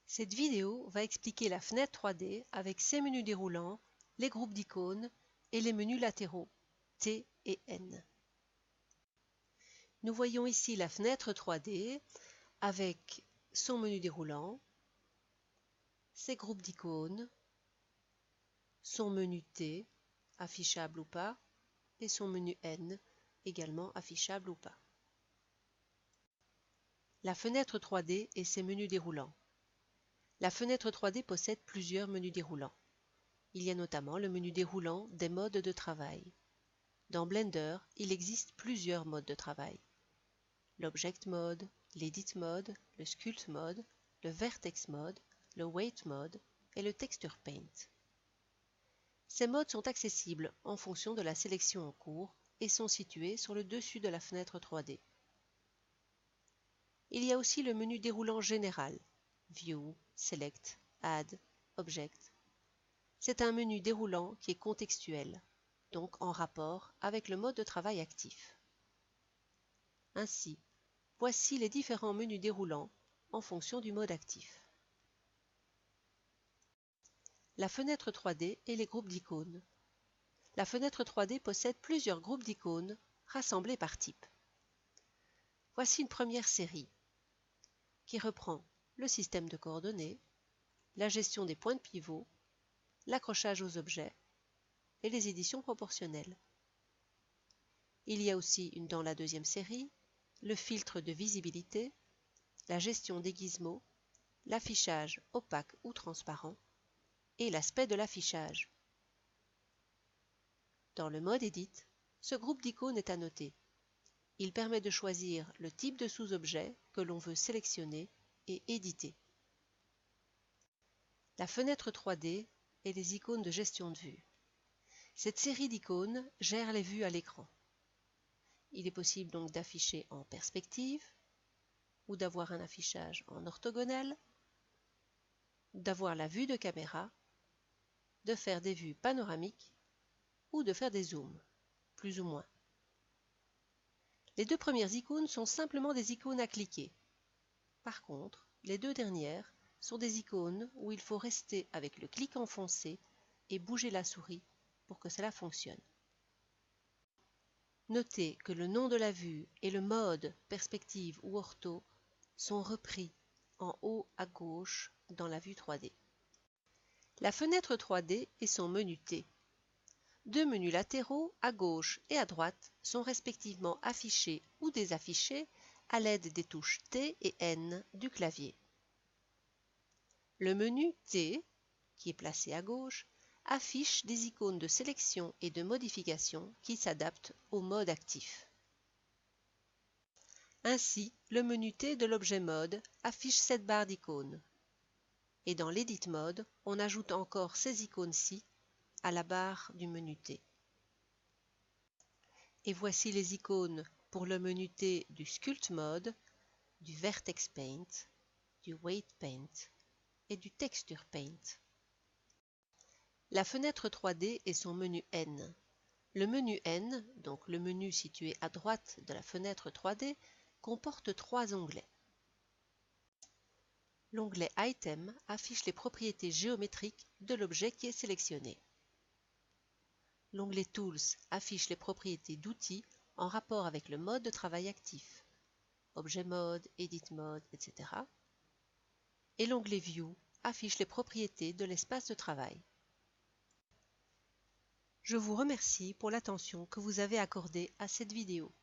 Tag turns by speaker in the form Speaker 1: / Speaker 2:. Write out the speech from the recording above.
Speaker 1: Cette vidéo va expliquer la fenêtre 3D avec ses menus déroulants, les groupes d'icônes et les menus latéraux T et N. Nous voyons ici la fenêtre 3D avec son menu déroulant, ses groupes d'icônes, son menu T, affichable ou pas, et son menu N, également affichable ou pas. La fenêtre 3D et ses menus déroulants. La fenêtre 3D possède plusieurs menus déroulants. Il y a notamment le menu déroulant des modes de travail. Dans Blender, il existe plusieurs modes de travail. L'Object Mode, l'Edit Mode, le Sculpt Mode, le Vertex Mode, le Weight Mode et le Texture Paint. Ces modes sont accessibles en fonction de la sélection en cours et sont situés sur le dessus de la fenêtre 3D. Il y a aussi le menu déroulant général, View, Select, Add, Object. C'est un menu déroulant qui est contextuel, donc en rapport avec le mode de travail actif. Ainsi, voici les différents menus déroulants en fonction du mode actif. La fenêtre 3D et les groupes d'icônes. La fenêtre 3D possède plusieurs groupes d'icônes rassemblés par type. Voici une première série qui reprend le système de coordonnées, la gestion des points de pivot, l'accrochage aux objets et les éditions proportionnelles. Il y a aussi dans la deuxième série le filtre de visibilité, la gestion des gizmos, l'affichage opaque ou transparent et l'aspect de l'affichage. Dans le mode Edit, ce groupe d'icônes est annoté. Il permet de choisir le type de sous-objet que l'on veut sélectionner et éditer. La fenêtre 3D et les icônes de gestion de vue. Cette série d'icônes gère les vues à l'écran. Il est possible donc d'afficher en perspective, ou d'avoir un affichage en orthogonal, d'avoir la vue de caméra, de faire des vues panoramiques ou de faire des zooms, plus ou moins. Les deux premières icônes sont simplement des icônes à cliquer. Par contre, les deux dernières sont des icônes où il faut rester avec le clic enfoncé et bouger la souris pour que cela fonctionne. Notez que le nom de la vue et le mode perspective ou ortho sont repris en haut à gauche dans la vue 3D. La fenêtre 3D et son menu T. Deux menus latéraux à gauche et à droite sont respectivement affichés ou désaffichés à l'aide des touches T et N du clavier. Le menu T, qui est placé à gauche, affiche des icônes de sélection et de modification qui s'adaptent au mode actif. Ainsi, le menu T de l'objet mode affiche cette barre d'icônes. Et dans l'Edit Mode, on ajoute encore ces icônes-ci à la barre du menu T. Et voici les icônes pour le menu T du Sculpt Mode, du Vertex Paint, du Weight Paint et du Texture Paint. La fenêtre 3D et son menu N. Le menu N, donc le menu situé à droite de la fenêtre 3D, comporte trois onglets. L'onglet Item affiche les propriétés géométriques de l'objet qui est sélectionné. L'onglet Tools affiche les propriétés d'outils en rapport avec le mode de travail actif, Objet Mode, Edit Mode, etc. Et l'onglet View affiche les propriétés de l'espace de travail. Je vous remercie pour l'attention que vous avez accordée à cette vidéo.